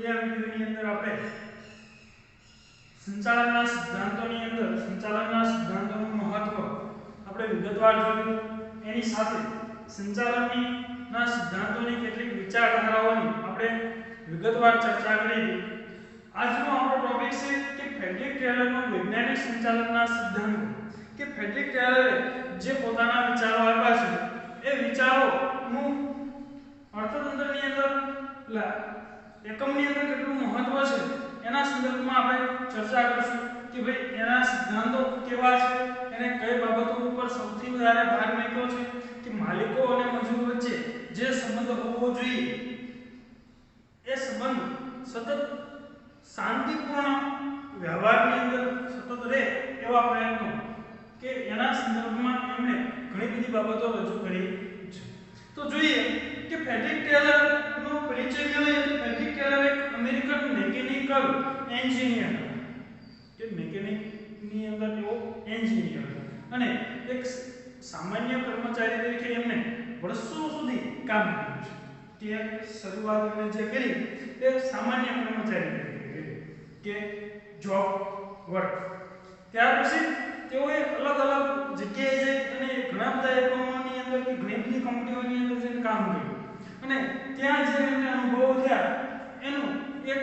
બે વિડિયોની અંદર આપણે સંચાલનના સિદ્ધાંતોનું મહત્વ આપણે વિગતવાર જોયું. એની સાથે સંચાલનના સિદ્ધાંતોની કેટલીક વિચારધારાઓની આપણે વિગતવાર ચર્ચા કરી. આજનો આપણો ટોપિક છે કે ફ્રેડરિક ટેલરનો વૈજ્ઞાનિક સંચાલનના સિદ્ધાંતો. કે ફ્રેડરિક ટેલરે જે પોતાના વિચારો આપ્યા છે એ વિચારોનું અર્થતંત્રની અંદર એકમની અંદર કેટલું મહત્વ છે એના સંદર્ભમાં આપણે ચર્ચા કરીશું કે ભાઈ એના સિદ્ધાંતો કેવા છે, એને કઈ બાબતો ઉપર સૌથી વધારે ભાર મૂક્યો છે, કે માલિકો અને મજૂર વચ્ચે જે સંબંધ હોવો જોઈએ એ સંબંધ સતત શાંતિપૂર્ણ વ્યવહારની અંદર સતત રહે એવા પ્રયત્નો, કે એના સંદર્ભમાં એમણે ઘણી બધી બાબતો રજૂ કરી છે. તો જોઈએ કે ફ્રેડરિક ટેલરનો પરિચય મેળવીએ તો ફ્રેડરિક ટેલર એક અમેરિકન મિકેનિકલ એન્જિનિયર, કે મિકેનિકની અંદર તેઓ એન્જિનિયર અને એક સામાન્ય કર્મચારી તરીકે એમણે વર્ષો સુધી કામ કર્યું છે. કે શરૂઆત એમણે જે કરી તે સામાન્ય કર્મચારી તરીકે કરી, કે જોબ વર્ક. ત્યાર પછી તેઓએ અલગ અલગ જગ્યાએ જઈ અને ઘણા બધા એકમોની અંદર કે ઘણી બધી કંપનીઓની અંદર જઈને કામ કર્યું અને ત્યાં જે એમને અનુભવો થયા એનું એક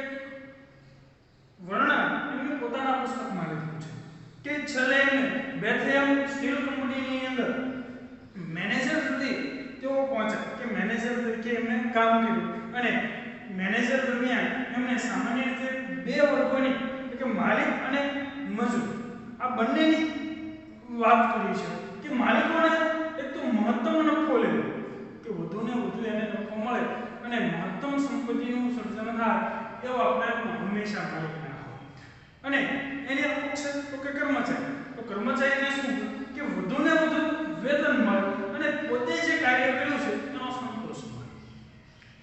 વર્ણન એમણે પોતાના પુસ્તકમાં લખ્યું છે. કે છેલ્લે એમને બેથલેમ સ્ટીલ કંપનીની અંદર મેનેજર સુધી તેઓ પહોંચ્યા, કે મેનેજર તરીકે એમણે કામ કર્યું અને મેનેજર દરમિયાન એમણે સામાન્ય રીતે બે વર્ગોની, કે માલિક અને મજૂર, આ બંનેની વાત કરી છે. કે માલિકોને એક તો મહત્તમ નફો લેવો, કે વધુને વધુ એને નફો મળે અને મહત્તમ સંપત્તિનું સર્જન થાય એવા પ્રયત્નો હંમેશા માલિકના હોય. અને એની અમુક છે તો કે કર્મચારી, તો કર્મચારીને શું કે વધુને વધુ વેતન મળે અને પોતે જે કાર્ય કર્યું છે એનો સંતોષ મળે.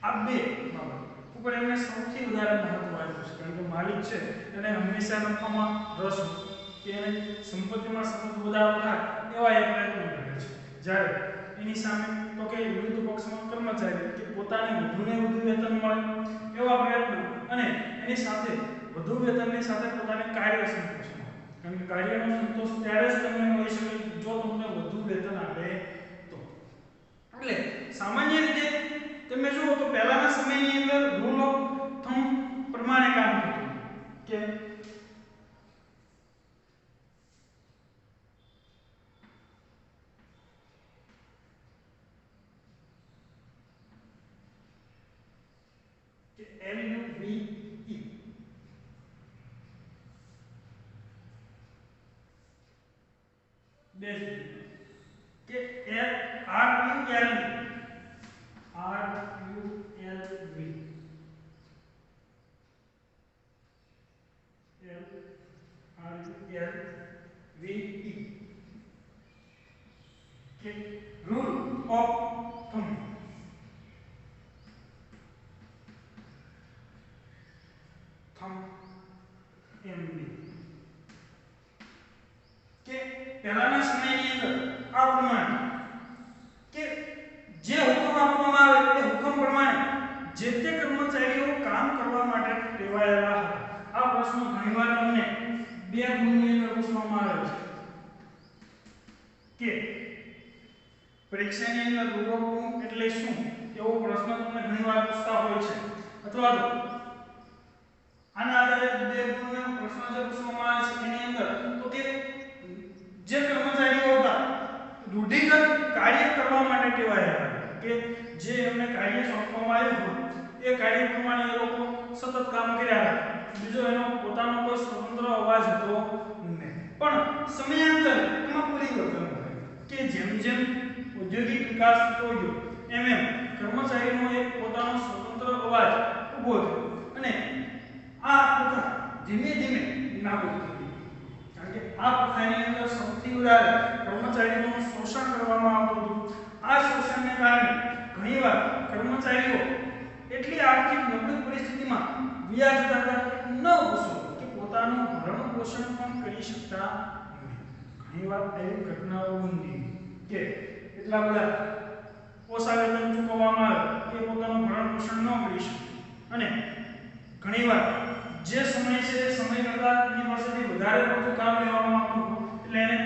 આ બે બાબત ઉપર એમને સૌથી વધારે મહત્વ આપ્યું છે, કારણ કે માલિક છે એને હંમેશા નફામાં રસ હોય, કે એને સંપત્તિમાં સતત વધારો થાય એવા એ પ્રયત્નો કરે છે. જ્યારે એની સામે તો કે વિરુદ્ધ પક્ષમાં કર્મચારી, કે પોતાને વધુને વધુ વેતન મળે એવા પ્રયત્નો અને એની સાથે વધુ વેતનની સાથે પોતાને કાર્ય સંતોષ મળે, કારણ કે કાર્યનો સંતોષ ત્યારે જ તમને મળી શકે જો તમને વધુ વેતન આપે તો. એટલે સામાન્ય રીતે તમે જુઓ તો પહેલાના સમયની અંદર રૂલ ઓફ થંબ પ્રમાણે કામ થતું, કે LUVE કે કે રૂલ ઓફ થંબ. કે પહેલાના સમયની અંદર આ પ્રમાણે કે જે હુકમ આપવામાં આવે એ હુકમ પ્રમાણે જે તે કર્મચારીઓ કામ કરવા માટે ટેવાયેલા હતા. આ પ્રશ્ન ઘણીવાર તમને બે ગુણની અંદર પૂછવામાં આવે છે, કે પરીક્ષાની અંદર રૂલ ઓફ થંબ એટલે શું એવો પ્રશ્ન તમને ઘણીવાર પૂછતા હોય છે, અથવા તો આના આધારે બે ગુણનો પ્રશ્ન જે પૂછવામાં આવે છે એની અંદર તો કે જે કર્મચારીઓ હતા રૂઢિગત કાર્ય કરવા માટે ટેવાયેલા, કે જે એમને કાર્ય સોંપવામાં આવ્યું એ કાર્ય પ્રમાણે એ લોકો સતત કામ કર્યા, બીજો એનો પોતાનો કોઈ સ્વતંત્ર અવાજ હતો નહીં. પણ સમયાંતરે એમાં પરિવર્તન થાય, કે જેમ જેમ ઔદ્યોગિક વિકાસ થતો ગયો એમ એમ કર્મચારીનો એક પોતાનો સ્વતંત્ર અવાજ ઊભો થયો અને આ પ્રથા ધીમે ધીમે નાબૂદ થઈ, કારણ કે આ પ્રથાની અંદર સૌથી વધારે કર્મચારીઓનું શોષણ કરવામાં આવતું હતું. આ શોષણને કારણે ઘણીવાર કર્મચારીઓ એટલી આર્થિક નબળી પરિસ્થિતિમાં વ્યાજ જતા ન પૂછો કે પોતાનું ભરણ પોષણ પણ કરી શકતા નહીં. ઘણીવાર એવી ઘટનાઓ બની કે એટલા બધા ઓછા વેતન ચૂકવવામાં આવે કે પોતાનું ભરણ પોષણ ન કરી શકે અને ઘણીવાર જે સમય છે એ સમય કરતાં એની પાસેથી વધારે પડતું કામ લેવામાં આવતું હોય એટલે એને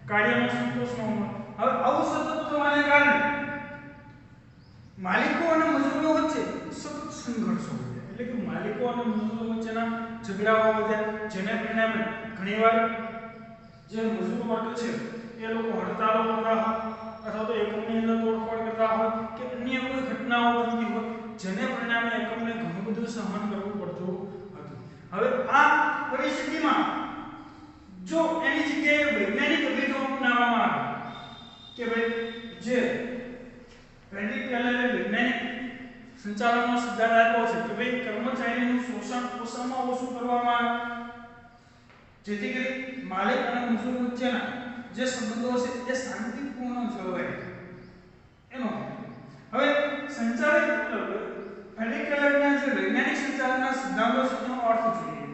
કાર્યનો સંતોષ ન મળે. હવે આવું સતત થવાને કારણે માલિકો અને મજૂરો વચ્ચે સતત સંઘર્ષો વધે, એટલે કે માલિકો અને મજૂરો વચ્ચેના ઝઘડાઓ વધ્યા, જેને પરિણામે ઘણીવાર જે મજૂર વર્ગ છે એ લોકો હડતાલો કરતા હોય અથવા તો એકમની અંદર તોડફોડ કરતા હોય કે અન્ય કોઈ ઘટનાઓ બનતી હોય, જેને પરિણામે એકમને ઘણું બધું સહન કરવું પડતું હતું. હવે આ પરિસ્થિતિમાં જો એની જગ્યાએ વૈજ્ઞાનિક અભિગમ અપનાવવામાં આવે કે ભાઈ જે ફ્રેડરિક ટેલરે વૈજ્ઞાનિક સંચાલનનો સિદ્ધાંત આપ્યો છે કે ભાઈ કર્મચારીનું શોષણ ઓછામાં ઓછું કરવામાં આવે, જેથી કરી માલિક અને મજૂર વચ્ચેના જે સંબંધો છે એ શાંતિપૂર્ણ જળવાય એનો. હવે સંચાલિત ફ્રેડરિક ટેલરના જે વૈજ્ઞાનિક સંચાલનના સિદ્ધાંતો છે એનો અર્થ જોઈએ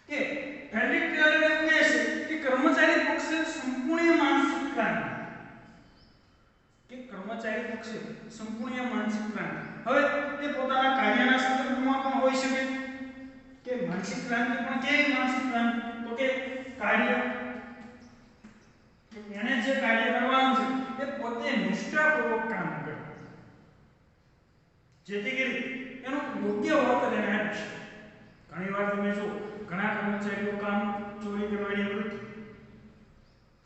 કે ફ્રેડરિક ટેલર એવું કહે છે કે કર્મચારી પક્ષે સંપૂર્ણ માનસિક ક્રાંતિ, હવે તે પોતાના કાર્યના સંદર્ભમાં પણ હોઈ શકે કે માનસિક ક્રાંતિ પણ કેવી માનસિક ક્રાંતિ, તો કે કાર્ય કે એને જે કાર્ય કરવાનું છે એ પોતે નિષ્ઠાપૂર્વક કામ કરે, જેથી કરી એનું યોગ્ય વળતર એને આપી શકે. ઘણીવાર તમે જો ઘણા કર્મચારીઓ કામ ચોરી કરવાની વૃત્તિ,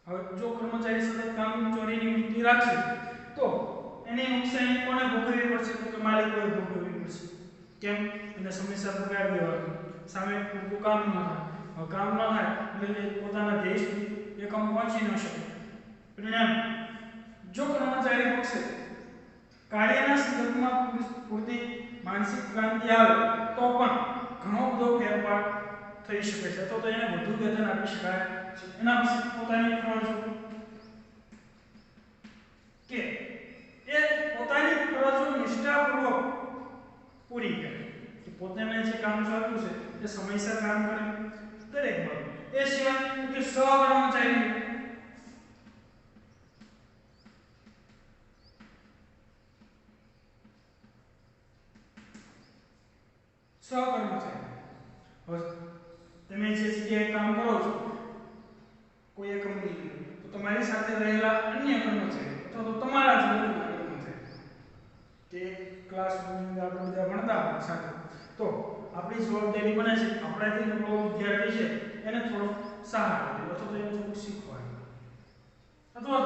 હવે જો કર્મચારી સતત કામ ચોરીની વૃત્તિ રાખશે તો એની નુકસાની કોને ભોગવવી પડશે, તો કે માલિકોએ ભોગવવી પડશે. કેમ? એને સમયસર પગાર દેવાનો, સામે પૂરતું કામ ન થાય, કામ ન થાય એટલે પોતાના ધ્યેય સુધી એકમ પહોંચી ન શકે. પરિણામ જો કર્મચારી પક્ષે કાર્યના સંદર્ભમાં પૂરતી માનસિક ક્રાંતિ આવે તો પણ ઘણો બધો ફેરફાર થઈ શકે છે, તો એને વધુ વેતન આપી શકાય છે. એના પછી પોતાની ફરજો કે એ પોતાની ફરજો નિષ્ઠાપૂર્વક પૂરી કરે, કે પોતાને જે કામ સોંપ્યું છે એ સમયસર કામ કરે દરેક બાબત. એ સિવાય કે સહકર્મચારી હવે તમે જે જગ્યાએ કામ કરો છો કોઈ એક કંપની, તો તમારી સાથે રહેલા અન્ય કર્મચારી અથવા તો તમારા જ વર્ગના કર્મચારી કે ક્લાસરૂમની અંદર આપણે બધા ભણતા હોય સાથે, તો આપણી જવાબદારી બને છે આપણાથી નબળો વિદ્યાર્થી છે એને થોડો સહારો આપવો અથવા તો એને થોડું શીખવાડવું, અથવા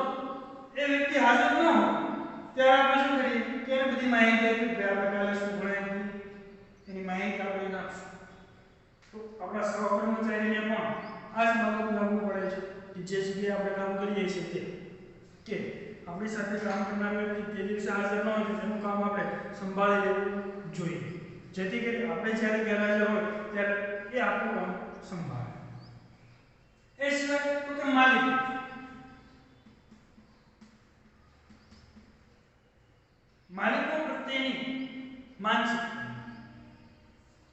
એ વ્યક્તિ હાજર ન હોય ત્યારે આપણે શું કરીએ કે એને બધી માહિતી આપી કે આપણે કાલે શું ભણાવ્યું એની માહિતી આપણે આપશું. તો આપણા સહકર્મચારીને પણ આ જ બાબત લાગુ પડે છે કે જે જગ્યાએ આપણે કામ કરીએ છીએ તે કે આપણી સાથે કામ કરનાર વ્યક્તિ તે દિવસે હાજર ન હોય તેનું કામ આપણે સંભાળી લેવું જોઈએ, જેથી કરી આપણે જ્યારે ગેરહાજર હોય ત્યારે એ આપણું કામ સંભાળે. એ સિવાય તો કે માલિકો પ્રત્યેની માનસિક,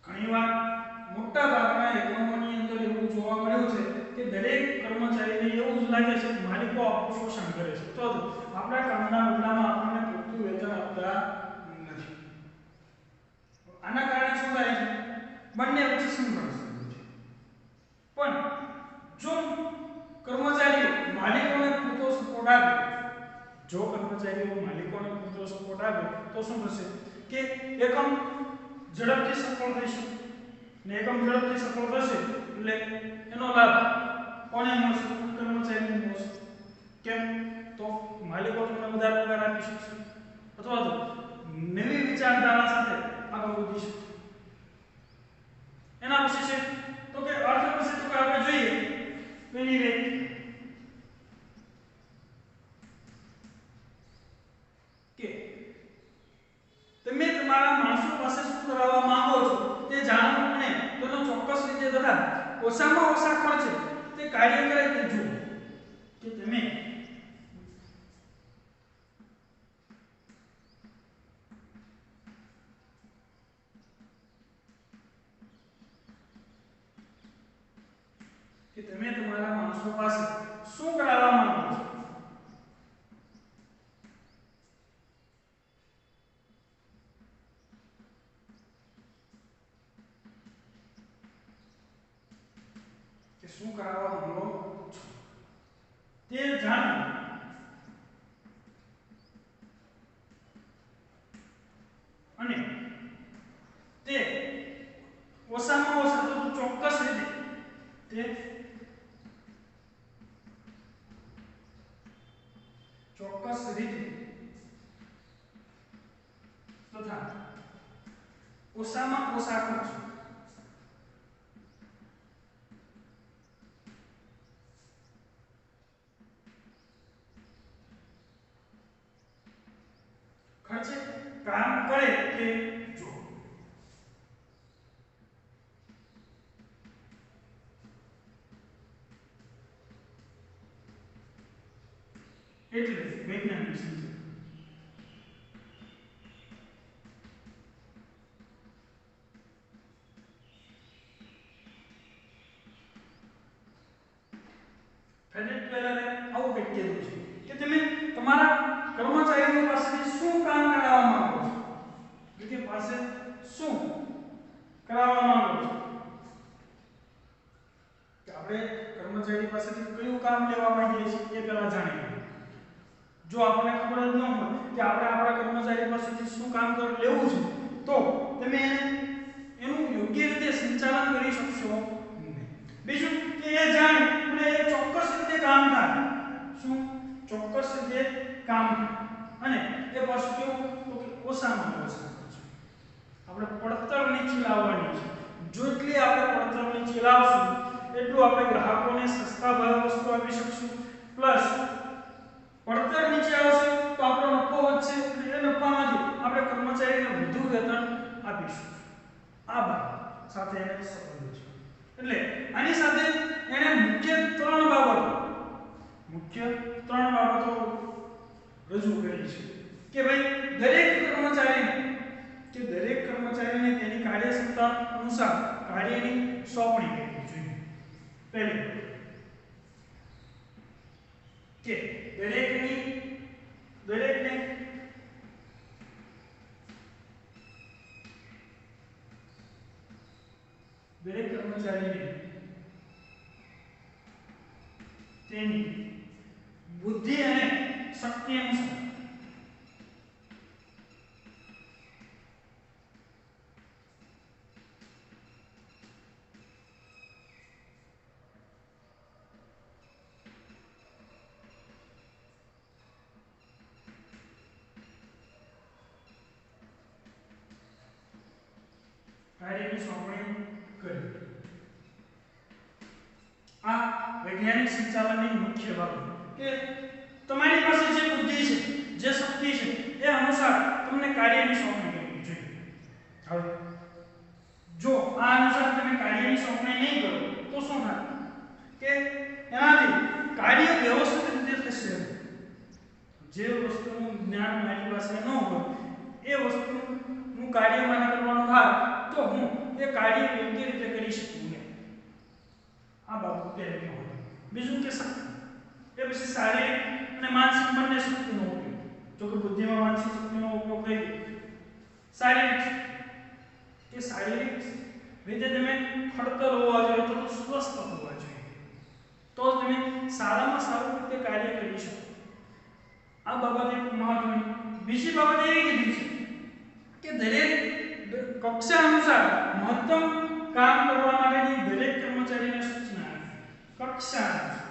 ઘણીવાર મોટા ભાગના એકમોની અંદર એવું જોવા મળ્યું છે કે દરેક કર્મચારીને એવું જ લાગે છે કે માલિકો આપણું શોષણ કરે છે, તો આપણા કામના બદલામાં આપણને પૂરતું વેતન આપતા નથી. આના કારણે શું થાય છે? બંને વચ્ચે સંઘર્ષ થાય છે. પણ જો કર્મચારીઓ માલિકોને પૂરતો સપોર્ટ આપે, તો શું થશે કે એકમ ઝડપથી સફળ થઈ શકે, ને એકમ ઝડપથી સફળ થશે એટલે એનો લાભ કોને મળશે? કર્મચારીને મળશે. કેમ? તો માલિકો તમને વધારે પગાર આપી શકશે અથવા તો નવી વિચારધારા સાથે આગળ વધી શકશે. એના પછી છે તો કે અર્થ પછી તો કે આપણે જોઈએ એની વ્યક્તિ કે તમે તમારા માણસો પાસે શું કરાવવા માંગો છો તે જાણવું અને તેનો ચોક્કસ રીતે તથા ઓછામાં ઓછા ખર્ચે તે કાર્ય કરે તે જુઓ કે તમે તમારા માણસો પાસે શું કરાવવા માંગો છો. શું કરાવવા માંગો છો તે જાણો અને તે ઓછામાં ઓછા તો ચોક્કસ રીતે તે ચોક્કસ રીતે તથા ઓછામાં ઓછા ખર્ચ ખર્ચે કામ કરે તે જો એટલે વૈજ્ઞાનિક સમજણ ફેડરેટ વેલરે આવું કંઈક કીધું છે કે તમે તમારા કર્મચારીઓ પાસેથી શું કામ કરાવવા માંગો છો કે પાસે શું કરાવવા માંગો છો કે આપણે કર્મચારી પાસેથી કયું કામ લેવા માંગીએ છીએ એ પહેલા જાણીએ જો આપણને ખબર જ ન હોય કે આપણે આપણા કર્મચારી પાસેથી શું કામ લેવું છે તો તમે એનું યોગ્ય રીતે સંચાલન કરી શકશો નહીં બીજું કે એ જાણે અને એ ચોક્કસ રીતે કામ થાય શું ચોક્કસ રીતે કામ થાય અને એ પાછું કેવું તો કે ઓછામાં ઓછા આપણે પડતર નીચે લાવવાની છે જેટલી આપણે પડતર નીચે લાવશું એટલું આપણે ગ્રાહકોને સસ્તા ભાવે વસ્તુ આપી શકશું પ્લસ પડતર નીચે આવશે તો આપણો નફો વધશે એટલે એ નફામાંથી આપણે કર્મચારીને વધુ વેતન આપીશું આ બાબત સાથે એને સંબંધ છે એટલે આની સાથે એને મુખ્ય ત્રણ બાબતો રજૂ કરી છે કે ભાઈ દરેક કર્મચારીને તેની કાર્યક્ષમતા અનુસાર કાર્યની સોંપણી કરવી જોઈએ પહેલી કે દરેકને દરેક કર્મચારીને તેની બુદ્ધિ અને શક્તિ અનુસાર કાર્યની સોંપણી કરવી આ વૈજ્ઞાનિક સંચાલનની મુખ્ય બાબત કે તમારી પાસે જે બુદ્ધિ છે જે શક્તિ છે એ અનુસાર તમને કાર્યની સોંપણી કરવી જોઈએ હવે જો આ અનુસાર તમે કાર્યની સોંપણી નહીં કરો તો શું થાય કે એનાથી કાર્ય વ્યવસ્થિત રીતે થશે જે વસ્તુનું જ્ઞાન મારી પાસે ન હોય એ વસ્તુનું કાર્ય મને કરવાનું થાય તો હું એ કાર્ય યોગ્ય રીતે કરી શકું નહીં આ બાબત પહેલી હોય બીજું કે શક્તિ એ પછી શારીરિક અને માનસિક બંને શક્તિનો ઉપયોગ જો કે બુદ્ધિમાં માનસિક શક્તિનો ઉપયોગ થઈ શારીરિક રીતે તમે ખડતર હોવા જોઈએ તો સ્વસ્થ હોવા જોઈએ તો તમે સારામાં સારું રીતે કાર્ય કરી શકો આ બાબત એક મહત્વની બીજી બાબત એવી કીધી છે કે દરેક કક્ષા અનુસાર મહત્તમ કામ કરવા માટેની દરેક કર્મચારીને સૂચના કક્ષા અનુસાર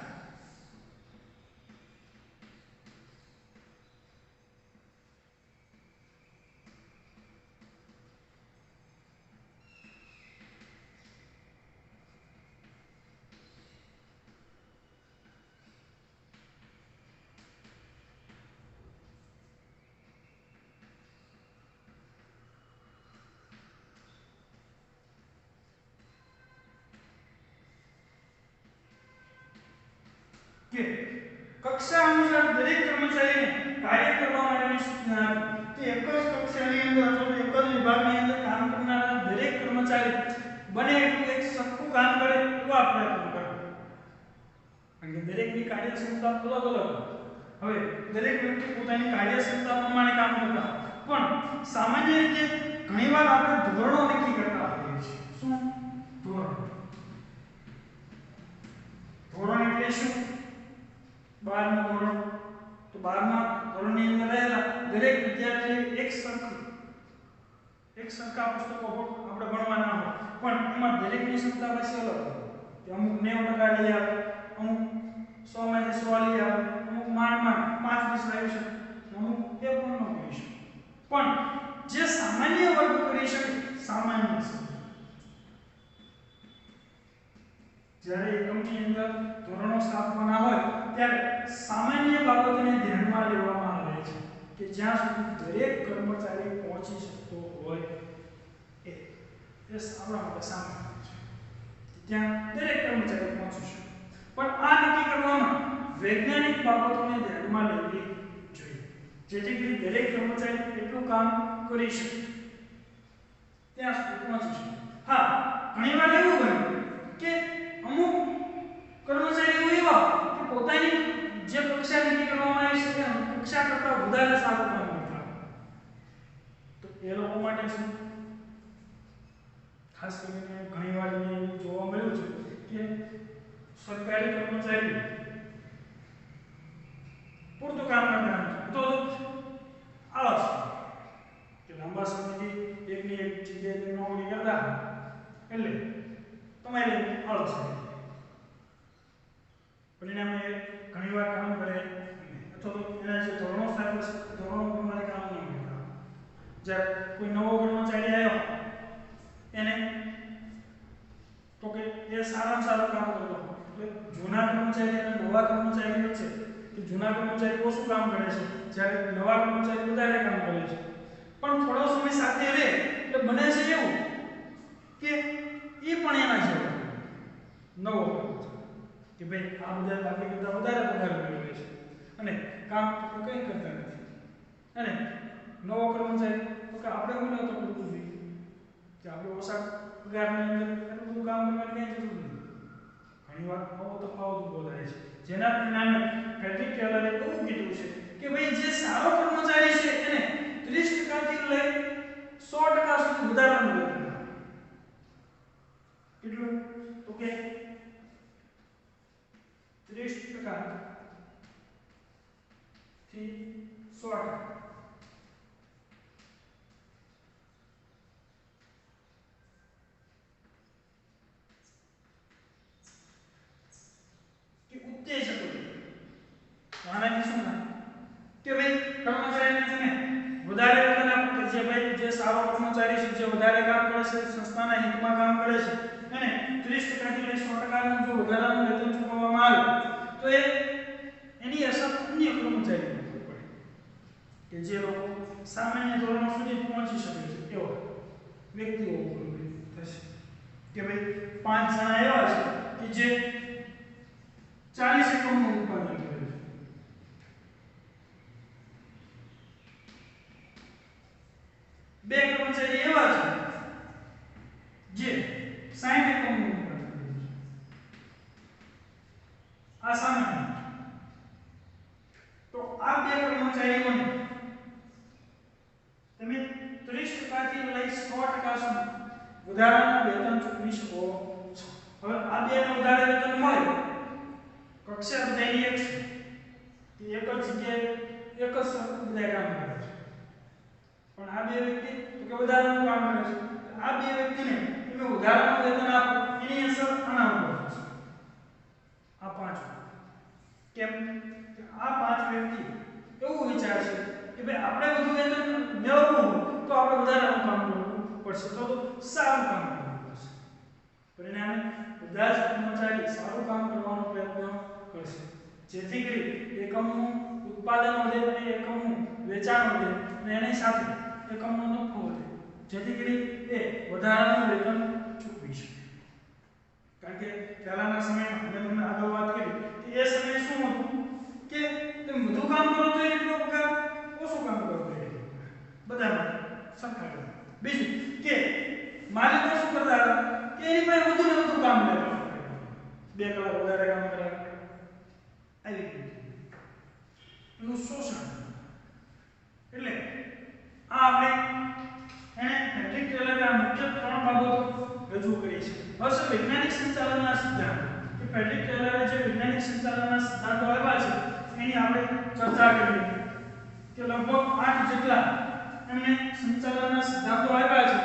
કે કક્ષા અનુસાર દરેક કર્મચારીને કાર્ય કરવા માટેની સૂચના આપી તે એક જ કક્ષાની અંદર અથવા એક જ વિભાગની અંદર કામ કરનારા દરેક કર્મચારી બને એટલું એક સરખું કામ કરે એવા પ્રયત્ન કરો કારણ કે દરેકની કાર્યક્ષમતા અલગ અલગ હવે દરેક વ્યક્તિ પોતાની કાર્યક્ષમતા પ્રમાણે કામ કરતા પણ સામાન્ય રીતે ઘણીવાર આપણે ધોરણો નક્કી કરતા હોઈએ છીએ શું ધોરણ શું 12મું ધોરણ, તો 12મા ધોરણની અંદર રહેલા દરેક વિદ્યાર્થીએ એક સરખા પુસ્તકો આપણે ભણવાના હોય, પણ એમાં દરેકની ક્ષમતા પાછી અલગ હોય કે અમુક 90% લઈ આવે, અમુક 100 માંથી 100 લઈ આવે, અમુક માંડ 5 લાવી શકે, અમુક એ પણ ન કરી શકે, પણ જે સામાન્ય વર્ગ કરી શકે સામાન્ય જ્યારે એકમની અંદર ધોરણો સ્થાપવાના હોય ત્યારે સામાન્ય બાબતોને ધ્યાનમાં લેવામાં આવે છે કે જ્યાં સુધી દરેક કર્મચારી પહોંચી શકતો હોય એ આપણા માટે સામાન્ય છે, ત્યાં દરેક કર્મચારી પહોંચી શકે, પણ આ નક્કી કરવામાં વૈજ્ઞાનિક બાબતોને ધ્યાનમાં લેવી જોઈએ જેથી કરીને દરેક કર્મચારી એટલું કામ કરી શકે ત્યાં સુધી પહોંચી શકે. હા, ઘણીવાર એવું બને કે અમુક કર્મચારીઓ એવા કે પોતાની જે કક્ષા નક્કી કરવામાં આવી છે કક્ષા કરતા વધારે સારું કામ કરતા, તો એ લોકો માટે શું ખાસ કરીને ઘણીવાર એવું જોવા મળ્યું છે કે સરકારી કર્મચારીઓ પૂરતું કામ કરતા નથી તો આળસ કે લાંબા સમયથી એકની એક જગ્યાએ નોકરી કરતા એટલે તમારે આળસ પરિણામે ઘણીવાર કામ કરે અથવા તો એના જે ધોરણો સાથે ધોરણો પ્રમાણે કામ નહીં કરતા. જ્યારે કોઈ નવો કર્મચારી આવ્યો એને તો કે એ સારામાં સારું કામ કરતો એટલે જૂના કર્મચારી અને નવા કર્મચારી વચ્ચે કે જૂના કર્મચારી ઓછું કામ કરે છે જ્યારે નવા કર્મચારી વધારે કામ કરે છે, પણ થોડો સમય સાથે રહે એટલે બને છે એવું કે એ પણ એના જેવો નવો કે ભાઈ આ બધા બાકી કરતા વધારે પગાર મેળવે છે અને કામ તો કંઈ કરતા નથી, અને નવો કર્મચારી તો કે આપણે હું નહોતો કરવું જોઈએ કે આપણે ઓછા પગારની અંદર એટલું બધું કામ કરવાની કંઈ જરૂર નથી. ઘણીવાર આવો તફાવત ઊભો થાય છે જેના પરિણામે પેટ્રિક ટેલરે એવું કીધું છે કે ભાઈ જે સારો કર્મચારી છે એને 30% થી લઈ 100% સુધી વધારવાનું વેતન કેટલું તો કે 30% થી 100%. કે ઉત્તેજકો આનાથી શું થાય કે ભાઈ કર્મચારીને તમે વધારે વેતન આપો કે જે ભાઈ જે સારો કર્મચારી છે જે વધારે કામ કરે છે સંસ્થાના હિતમાં કામ કરે છે અને 30% થી લઈ 100% નું જો વધારાનું વેતન ચૂકવવામાં આવે તો એની અસર અન્ય કર્મચારીઓ પર પડે કે જે લોકો સામાન્ય ધોરણો સુધી પહોંચી શકે છે એવા વ્યક્તિઓ ઉપર થશે કે ભાઈ 5 જણા એવા છે કે જે 40 એકમનું ઉત્પાદન કરે છે, 2 કર્મચારી એવા છે જે 60 એકમનું ઉત્પાદન કરે છે. આ સામાન્ય તો આ 2 કર્મચારીઓને તમે 30% થી લઈ 100% સુધી વધારાનું વેતન ચૂકવી શકો છો. હવે આ 2 ને વધારે વેતન મળે કક્ષા બધાની એક છે કે એક જ જગ્યાએ એક જ સરખું બધા કામ કરે છે, પણ આ 2 વ્યક્તિ તો કે વધારાનું કામ કરે છે, આ 2 વ્યક્તિને તમે વધારાનું વેતન આપો એની અસર આના ઉપર થશે. આ 5 કેમ કે આ 5 વ્યક્તિ એવું વિચારશે કે ભાઈ આપણે વધુ વેતન મેળવવું હોય તો આપણે વધારાનું કામ કરવું પડશે, તો સારું કામ કરવું પડશે. પરિણામે બધા જ કર્મચારી સારું કામ કરવાનો પ્રયત્ન કરશે જેથી કરી એકમનું ઉત્પાદન વધે અને એકમનું વેચાણ વધે અને એની સાથે એકમનો નફો વધે જેથી કરી એ વધારાનું વેતન ચૂકવી શકે. કારણ કે પહેલાના સમયમાં મેં તમને આગળ વાત કરી કે એ સમયે શું હતું કે તમે વધુ કામ કરો તો એટલો પગાર, ઓછું કામ કરો તો એટલો પગાર, બધા સરખા. બીજું કે માલિકો શું કરતા હતા કે એની પાસે વધુ ને વધુ કામ લેવા 2 કલાક વધારે કામ કરે આવી એનું શોષણ. એટલે આ આપણે એને પેટ્રિક ટેલરે આ મુખ્ય 3 બાબતો રજૂ કરી છે. હવે વૈજ્ઞાનિક સંચાલનના સિદ્ધાંત કે ફ્રેડરિક ટેલરે જે વૈજ્ઞાનિક સંચાલનના સિદ્ધાંતો આપ્યા છે એની આપણે ચર્ચા કરીએ કે લગભગ 8 જેટલા એમને સંચાલનના સિદ્ધાંતો આપ્યા છે.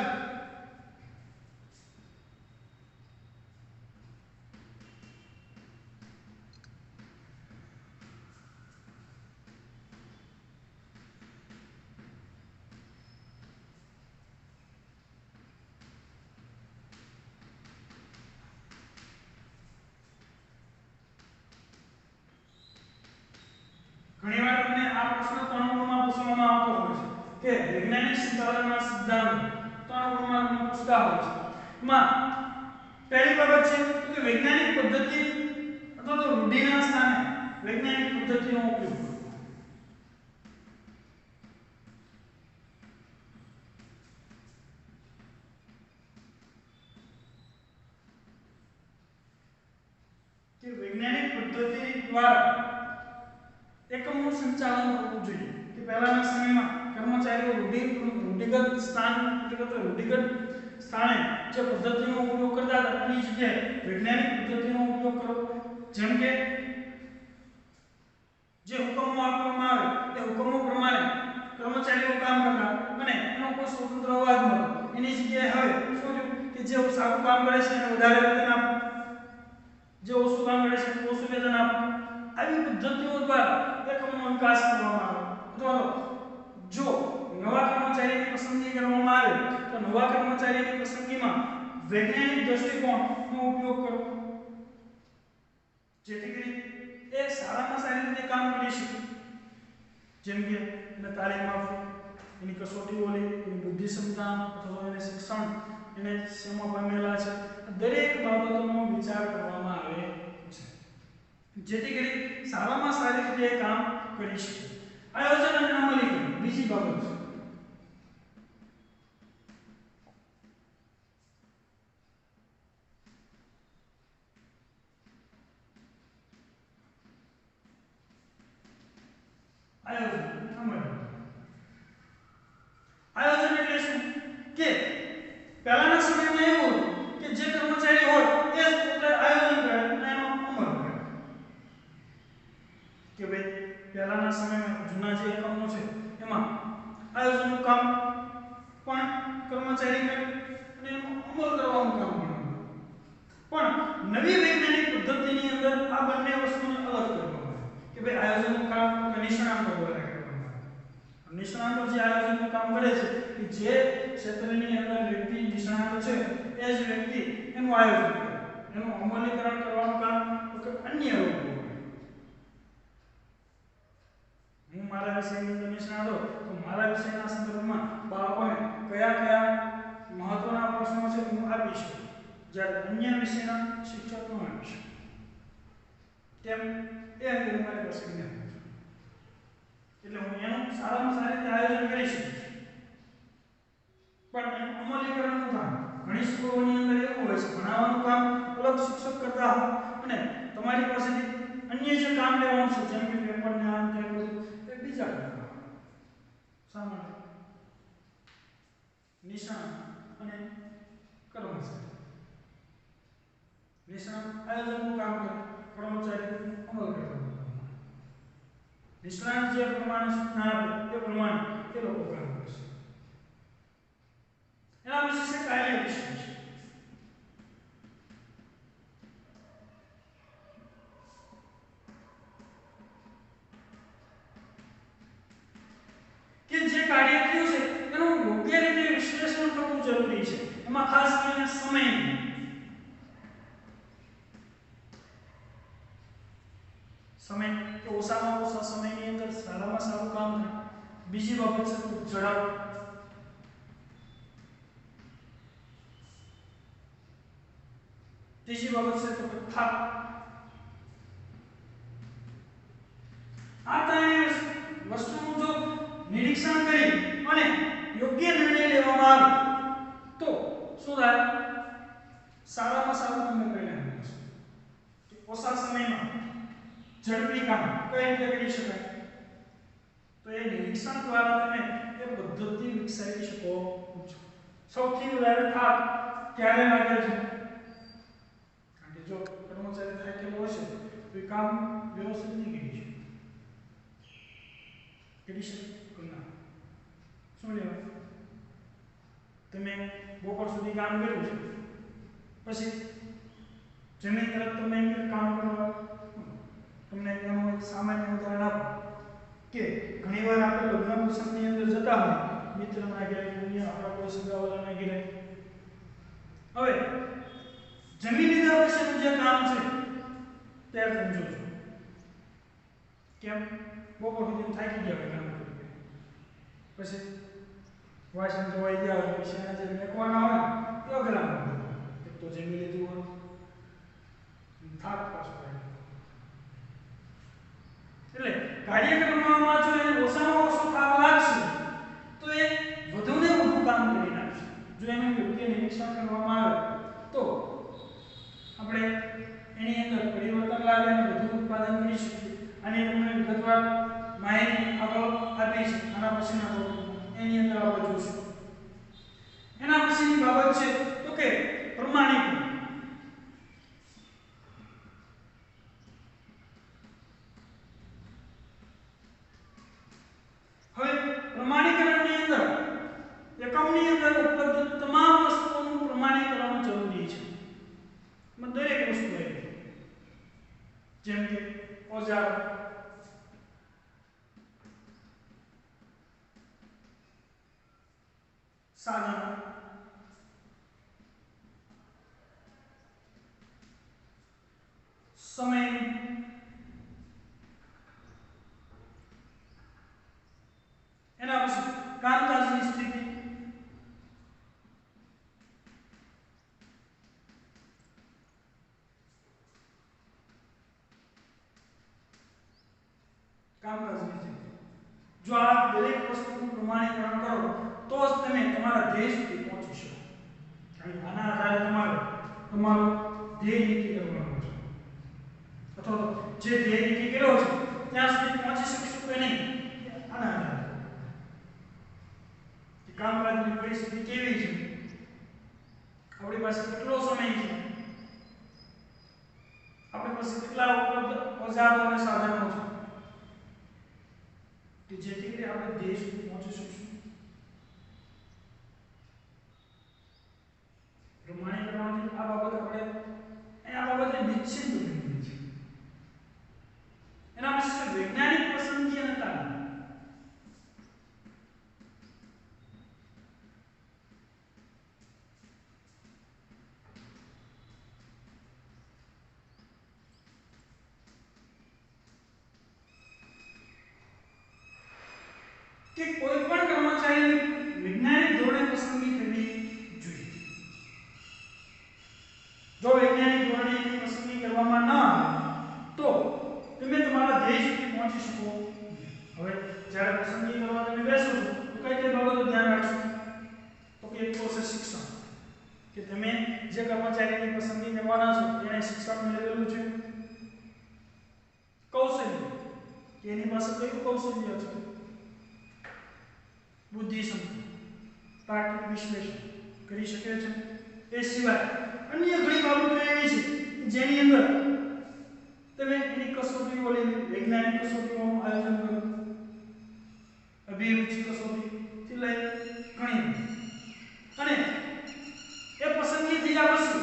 ઘણીવાર તમને આ પ્રશ્ન 3 ગુણમાં પૂછવામાં આવતો હોય છે કે વૈજ્ઞાનિક સંચાલનના સિદ્ધાંતો 3 ગુણમાં તમને પૂછતા હોય છે. એમાં પહેલી બાબત છે કે વૈજ્ઞાનિક પદ્ધતિ અથવા તો રૂઢિના સ્થાને વૈજ્ઞાનિક પદ્ધતિનો ઉપયોગ કરવો. કે વૈજ્ઞાનિક પદ્ધતિ દ્વારા એકમનું સંચાલન કરવું જોઈએ કે પહેલાના સમયમાં કર્મચારીઓ રૂઢિગત સ્થાને જે પદ્ધતિનો ઉપયોગ કરતા હતા એની જગ્યાએ વૈજ્ઞાનિક પદ્ધતિનો ઉપયોગ કરવો. જેમ કે જે હુકમો આપવામાં આવે તે હુકમો પ્રમાણે કર્મચારીઓ કામ કરતા અને એનો કોઈ સ્વતંત્ર અવાજ નહોતો. એની જગ્યાએ હવે શું થયું કે જે સારું કામ કરે છે એને વધારે વેતન આપવું, જે ઓછું કામ કરે છે એને ઓછું વેતન આપવું. આવી પદ્ધતિઓ દ્વારા એકમનો વિકાસ કરવામાં આવે. અથવા જો નવા કર્મચારીની પસંદગી કરવામાં આવે તો નવા કર્મચારીની પસંદગીમાં વૈજ્ઞાનિક દૃષ્ટિકોણનો ઉપયોગ કરવો જેથી કરી એ સારામાં સારી રીતે કામ કરી શકે. જેમ કે એને તાલીમ આપવી, એની કસોટીઓ લેવી, એની બુદ્ધિ ક્ષમતા અથવા એને શિક્ષણ એને શેમાં પામેલા છે દરેક બાબતોનો વિચાર કરવામાં આવે છે જેથી કરી સારામાં સારી રીતે કામ કરી શકે. આયોજન અને અમલીકરણ બીજી બાબત છે. આયોજન એટલે શું કે પહેલાના સમયમાં એવું કે જે કર્મચારી હોય એ જ પોતે આયોજન કરે અને એનો અમલ કરે. કે ભાઈ પહેલાના સમયમાં જૂના જે એકમો છે એમાં આયોજનનું કામ પણ કર્મચારી કરે અને એનો અમલ કરવાનું કામ પણ નવી વૈજ્ઞાનિક પદ્ધતિની અંદર આ બંને વસ્તુને અલગ કરવામાં આવે કે ભાઈ આયોજનનું કામ નિષ્ણાતો દ્વારા કરવામાં આવે. નિષ્ણાતો જે આયોજનનું કામ કરે છે કે જે ક્ષેત્રની અંદર વ્યક્તિ નિષ્ણાત છે એ જ વ્યક્તિ એનું આયોજન કરે, એનું અમલીકરણ કરવાનું કામ અન્ય લોકો કરે. હું મારા વિષયની અંદર નિષ્ણાત હોય તો મારા વિષયના સંદર્ભમાં બાળકોને કયા કયા મહત્વના પ્રશ્નો છે હું આપી શકું, જ્યારે અન્ય વિષયના શિક્ષક ન આપી શકે. તેમ એ અંગે મારી પાસે જ્ઞાન છે એટલે હું એનું સારામાં સારી રીતે આયોજન કરી શકું. પણ એનું અમલીકરણનું કામ ઘણી સ્કૂલોની અંદર એવું હોય છે ભણાવવાનું કામ અલગ શિક્ષક કરતા હોય અને તમારી પાસેથી અન્ય જે કામ લેવાનું છે જેમ કે પેપરને આમ તેમ બધું એ બીજા કરતા હોય. શા માટે? નિષ્ણાત અને કર્મચારી. નિષ્ણાત આયોજનનું કામ કરે, કર્મચારી અમલ કરવાનું કામ કરે. નિષ્ણાત જે પ્રમાણે સૂચના આપે તે પ્રમાણે તે લોકો કામ કરશે. એના વિશે કાર્ય વિશે છે કે જે કાર્ય થયું છે એનું યોગ્ય રીતે વિશ્લેષણ કરવું જરૂરી છે. એમાં ખાસ કરીને સમય કે ઓછામાં ઓછા સમયની અંદર સારામાં સારું કામ થાય. બીજી બાબત છે તો ઝડપ. ત્રીજી બાબત છે તો થાક. આ ત્રણેય વસ્તુનું જો નિરીક્ષણ કરી અને યોગ્ય નિર્ણય લેવામાં આવે તો શું થાય? સારામાં સારું તમને પરિણામ મળશે. ઓછા સમયમાં ઝડપી કામ કઈ રીતે કરી શકાય તો એ નિરીક્ષણ દ્વારા તમે એ પદ્ધતિ વિકસાવી શકો છો. સૌથી વધારે થાક ક્યારે લાગે છે? કારણ કે જો કર્મચારી થાય કે કામ વ્યવસ્થિત નહીં કરી છે કરી શકે ના શું લેવા તમે બપોર સુધી કામ કર્યું છે પછી જમીન તરફ તમે કામ કરવા તમને એનું એક સામાન્ય ઉદાહરણ આપો કે ઘણીવાર આપણે લગ્ન પ્રસંગની અંદર જતા હોય મિત્રના ઘરે દુનિયા આપણા કોઈ સગાવાલાના ઘરે હવે જમીન લીધા પછીનું જે કામ છે ત્યારે તમે જોજો કેમ બપોર સુધી થાકી ગયા હોય કામ કરી પછી વાસણ ધોવાઈ ગયા હોય પછી એના જે મેકવાના હોય તે અઘરા એક તો જમી લીધું હોય થાક પાછો એટલે કાર્યક્રમમાં જો એને ઓછામાં ઓછો થાક લાગશે તો એ વધુને વધુ કામ કરી નાખશે જો એનું યોગ્ય નિરીક્ષણ કરવામાં આવે તો આપણે એની અંદર પરિવર્તન લાવે અને વધુ ઉત્પાદન કરી શકીએ અને તમને વિગતવાર માહિતી આગળ આપી છે આના પછીના ટોપિકમાં એની અંદર આપણે જોઈશું એના પછીની બાબત છે તો કે પ્રમાણીકરણ હવે પ્રમાણીકરણની અંદર એકમની અંદર ઉપલબ્ધ તમામ વસ્તુઓનું પ્રમાણીકરણ જરૂરી છે દરેક વસ્તુ જેમ કે ઓજાર સાધન સમય એના પછી કામકાજની સ્થિતિ કામકાજની સ્થિતિ જો આ દરેક વસ્તુનું પ્રમાણીકરણ કરો તો જ તમે તમારા ધ્યેય સુધી પહોંચી શકો અને આના આધારે તમારો ધ્યેય નક્કી કરવાનો છે અથવા તો જે ધ્યેય નક્કી કર્યો છે ત્યાં સુધી પહોંચી શકશો કે નહીં આના આધારે કામકાજની પરિસ્થિતિ કેવી છે આપણી પાસે કેટલો સમય છે આપણી પાસે કેટલા ઉપલબ્ધ ઓજારો અને સાધનો છે કે જેથી કરીને આપણે ધ્યેય સુધી પહોંચી શકશું પ્રમાણીકરણની આ બાબત નિશ્ચિત બની છે એના પછી વૈજ્ઞાનિક પસંદગી અને તાલીમ કે કોઈ પણ કર્મચારીની વૈજ્ઞાનિક ધોરણે પસંદગી કરવી જોઈએ જો વૈજ્ઞાનિક ધોરણે પસંદગી કરવામાં ન આવે તો તમે તમારા ધ્યેય સુધી પહોંચી શકો હવે જ્યારે પસંદગી કરવા તમે બેસો છો તો કઈ કઈ બાબતો ધ્યાન રાખશો તો કે એક તો છે શિક્ષણ કે તમે જે કર્મચારીની પસંદગી કરવાના છો એને શિક્ષણ મેળવેલું છે કૌશલ્ય કે એની પાસે કયું કૌશલ્ય છે બુદ્ધિ સંપન્ન તાર્કિક વિશ્લેષણ કરી શકે છે એ સિવાય અન્ય ઘણી બાબતો એવી છે જેની અંદર તમે એની કસોટીઓ લેવી વૈજ્ઞાનિક કસોટીઓનું આયોજન કરો અભિરુચિ કસોટી લઈ ઘણી અને એ પસંદગી થયા પછી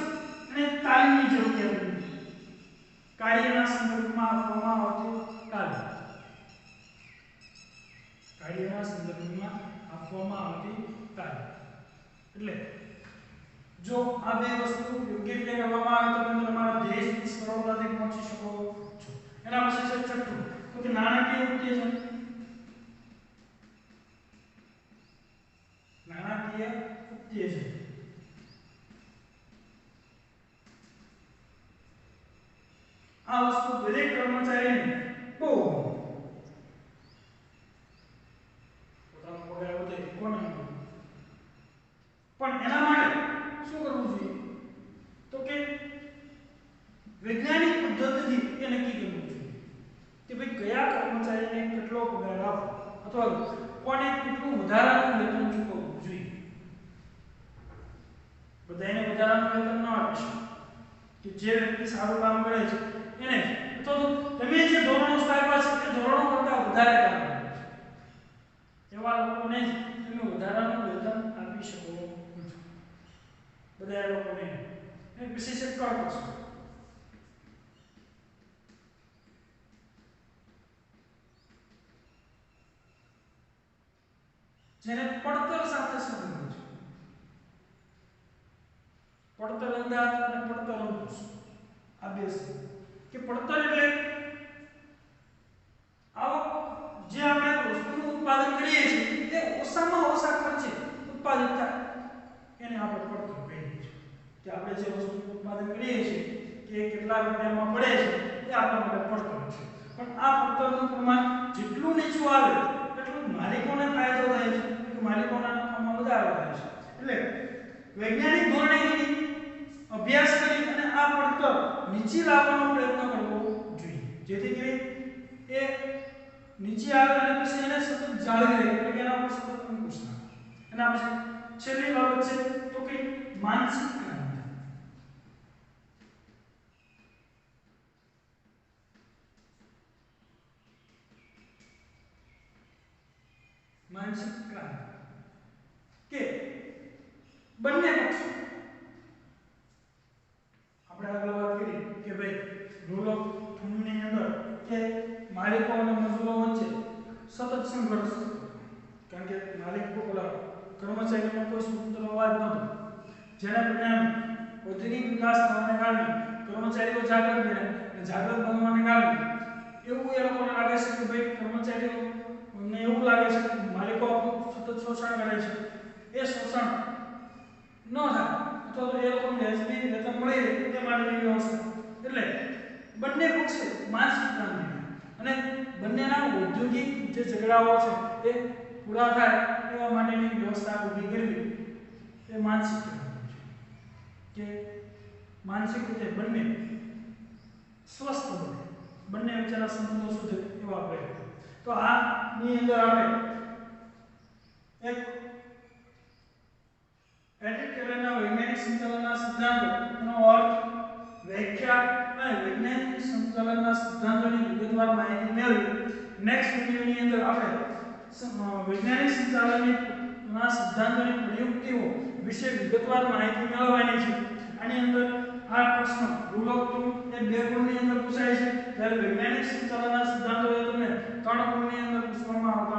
અને તાલીમની જરૂરિયાત પડી કાર્યના સંદર્ભમાં આપવામાં આવતી તાલીમ કાર્યના સંદર્ભમાં આપવામાં આવતી તાલીમ એટલે જો આ બે વસ્તુ યોગ્ય રીતે કરવામાં આવે તો તમે તમારા ધ્યેય સુધી સરળતાથી પહોંચી શકો છો એના પછી છે છઠ્ઠું તો કે નાણાકીય ઉત્તેજન આ વસ્તુ દરેક કર્મચારીને બહુ પોતાનો પગાર વધે કોને પણ એના માટે શું કરવું જોઈએ તો કે વૈજ્ઞાનિક પદ્ધતિથી એ નક્કી કરવું જોઈએ કે ભાઈ કયા કર્મચારીને કેટલો પગાર આપવો અથવા કોને કેટલું વધારાનું વેતન ચૂકવવું જોઈએ બધાને વધારાનું વેતન ન આપી શકે કે જે વ્યક્તિ સારું કામ કરે છે એને અથવા તો તમે જે ધોરણો સ્થાપ્યા છે એ ધોરણો કરતા વધારે કામ કરે છે એવા લોકોને જ તમે વધારાનું વેતન આપી શકો છો બધા લોકોને એ વિશેષ કરતો છે જેને પડતર સાથે સંબંધિત છે પડતર અંદાજ અને પડતર અંકુશ આ બે છે કે પડતર એટલે આવક જે આપણે વસ્તુનું ઉત્પાદન કરીએ છીએ એ ઓછામાં ઓછા ખર્ચે ઉત્પાદિત થાય એને આપણે પડતર કહીએ છીએ કે આપણે જે વસ્તુનું ઉત્પાદન કરીએ છીએ કે કેટલા રૂપિયામાં પડે છે એ આપણા માટે પડતર છે પણ આ પડતરનું પ્રમાણ જેટલું નીચું આવે એટલું માલિકોને ફાયદો થાય છે કે માલિકોના નફામાં વધારો થાય છે એટલે વૈજ્ઞાનિક ધોરણે અભ્યાસ કરી અને આ પડતર નીચે લાવવાનો પ્રયત્ન કરવો જોઈએ જેથી કરી એ નીચે આવે અને પછી એને સતત જાળવી રહે એટલે કે એના પર સતત અંકુશ ના એના પછી છેલ્લી બાબત છે તો કે માનસિક ક્રાંતિ માનસિક ક્રાંતિ કે બંને પક્ષો આપણે આગળ વાત કરી કે ભાઈ રૂલ ઓફ થમ્બની અંદર કે માલિકો અને મજૂરો વચ્ચે સતત સંઘર્ષ કારણ કે માલિક પોલા કર્મચારીનો કોઈ સ્વતંત્ર અવાજ નહોતો જેના પરિણામે ઔદ્યોગિક વિકાસ થવાને કારણે કર્મચારીઓ જાગૃત બન્યા અને જાગૃત બનવાને કારણે એવું એ લોકોને લાગે છે કે ભાઈ કર્મચારીઓને એવું લાગે છે કે માલિકો સતત શોષણ કરે છે એ શોષણ ન થાય અથવા તો એ લોકોને વ્યાજબી વેતન મળે તે માટેની વ્યવસ્થા એટલે બંને પક્ષે માનસિક ક્રાંતિ અને બંનેના ઔદ્યોગિક જે ઝઘડાઓ છે એ પૂરા થાય એવા માટેની વ્યવસ્થા ઊભી કરવી એ માનસિક ક્રાંતિ છે કે માનસિક રીતે બંને સ્વસ્થ બને બંને વચ્ચેના સંબંધો સુધરે એવા પ્રયત્નો તો આની અંદર આપણે એક એડિટોરિયલના વૈજ્ઞાનિક સંચાલનના સિદ્ધાંતો એનો અર્થ વ્યાખ્યા અને વૈજ્ઞાનિક સંચાલનના સિદ્ધાંતોની વિગતવાર માહિતી મેળવી નેક્સ્ટ વિડિયોની અંદર આપણે વૈજ્ઞાનિક સંચાલનના સિદ્ધાંતોની પ્રયુક્તિઓ વિશે વિગતવાર માહિતી મેળવવાની છે આની અંદર આ પ્રશ્ન રૂલ ઓફ થમ્બ એ 2 ગુણની અંદર પૂછાય છે જ્યારે વૈજ્ઞાનિક સંચાલનના સિદ્ધાંતો એ તમને 3 ગુણની અંદર પૂછવામાં આવતા